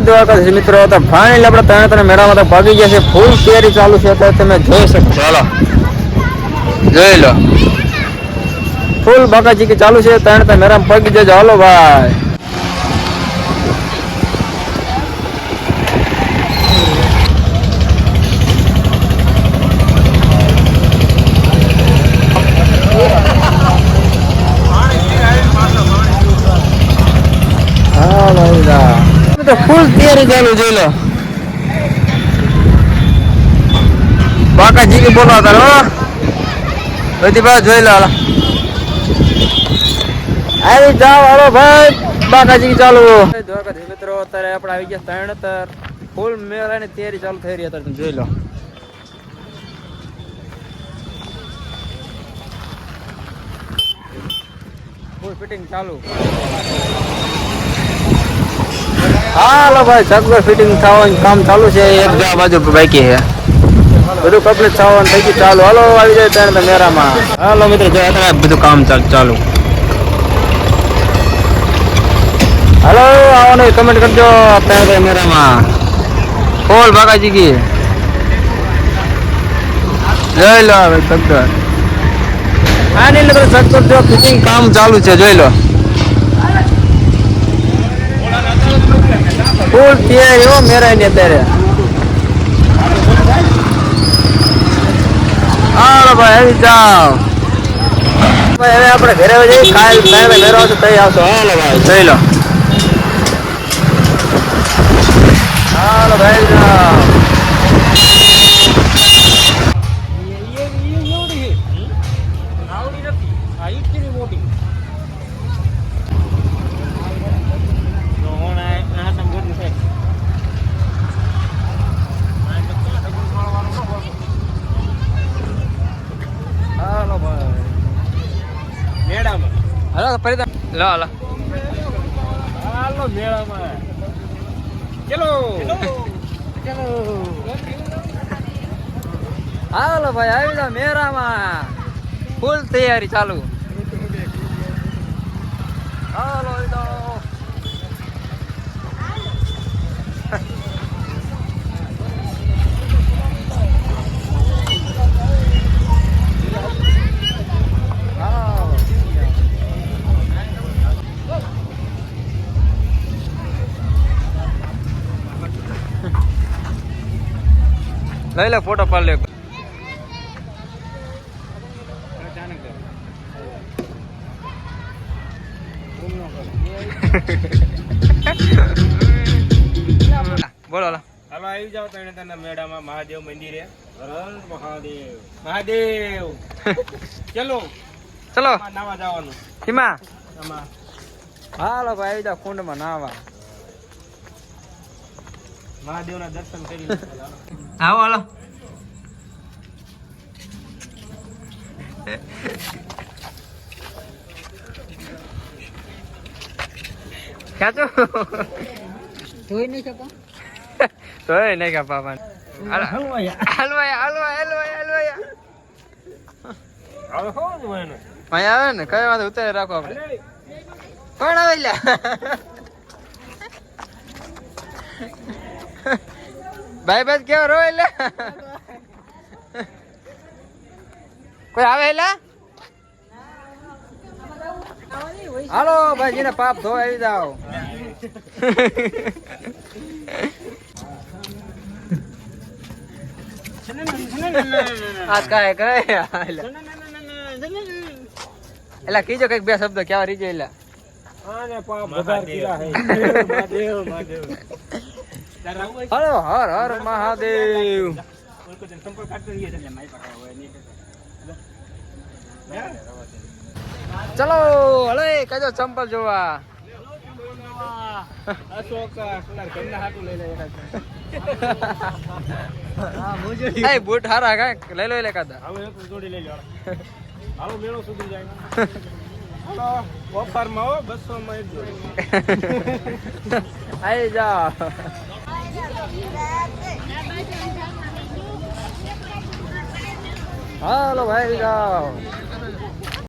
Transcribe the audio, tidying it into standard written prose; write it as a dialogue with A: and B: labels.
A: દ્વારકાધીશ મિત્રો, તો ફાઇનલી આપણે ત્રણ મેળામાં તો ભાગી ગયા છે. ફૂલ તૈયારી ચાલુ છે, તો તમે જોઈ શકો. ચાલો જોઈ લો, ફૂલ બાકાજી કે ચાલુ છે. ત્રણ મેળામાં ભાગી જજો. હાલો ભાઈ. તો ફૂલ તૈયારી ચાલુ. જોઈ લો, બાકાજી કે બોલાવતા હો બધી બાજુ. જોઈ લો, આવી જાઓ. હાલો ભાઈ, બાકાજી ચાલુ. દ્વારકાધીશ મિત્રો, અત્યારે આપણે આવી ગયા ત્રણ ફૂલ મેળાની તૈયારી ચાલુ થઈ રહી. અત્યારે તમે જોઈ લો, ફૂલ ફિટિંગ ચાલુ. હાલો ભાઈ, સગવડ ફિટિંગ થવાનું કામ ચાલુ છે. એક બાજુ બાકી છે, બધું કમ્પ્લીટ થવાનું થઈ ગયું. ચાલુ. હાલો આવી જાય ત્રણ મેળામાં. હાલો મિત્રો, બધું કામ ચાલુ. હાલો આવવાનું કમેન્ટ કરજો. ત્રણ મેળામાં ફૂલ બાકાજી કી. જોઈ લો સગવડ. આની અંદર સગવડ જો ફિટિંગ કામ ચાલુ છે. જોઈ લો, ફૂલ તૈયારી હો મેરાય ને અત્યારે. હાલો ભાઈ, આવી જાઓ. ભાઈ હવે આપણે ઘરે જઈએ. ખાઈ મેળો તો તઈ આવશો. હાલો ભાઈ, જોઈ લો. હાલો ભાઈ, જાઓ. હાલો ફરી લો. હાલો હાલો મેળામાં. ચલો ચલો. હાલો ભાઈ, આવી જાઓ મેળામાં. ફૂલ તૈયારી ચાલુ. હાલો આવી જાઓ. લઈ લે ફોટો પાડ લે. બોલો. હાલો આવી જાઓ તને મેળામાં. મહાદેવ મંદિરે. મહાદેવ મહાદેવ. ચલો ચલો નાવા જવાનું. હિમા. હાલો ભાઈ, આવી જાઓ કુંડમાં નાવા. મહાદેવ ના દર્શન કરી. આવો હાલો. ક્યાં ધોઈ નહીં શકો? ધોઈ નહીં કા પાપા. આવે ને કઈ વાત ઉતારે રાખો આપણે. કોણ આવે લ્યા? ભાઈ ભાઈ કેવા રો એટલે કોઈ આવે એટલે. હાલો ભાઈ, જેને પાપ ધો આવી જાઓ. આજ કાય કઈ એલા કીજો કઈક બે શબ્દ કેવા રીજો એલા. હલો હર હર મહાદેવ. ચલો હલે કજો ચંપલ જોવા. બૂટ હારા કઈક લઈ લો. લે કાદા જોડી લઈ લો. હાલો મેળો સુધી જાય. ઓફર માં 200 માં એક જોડી. આઈ જા. હાલો ભાઈ જાઓ.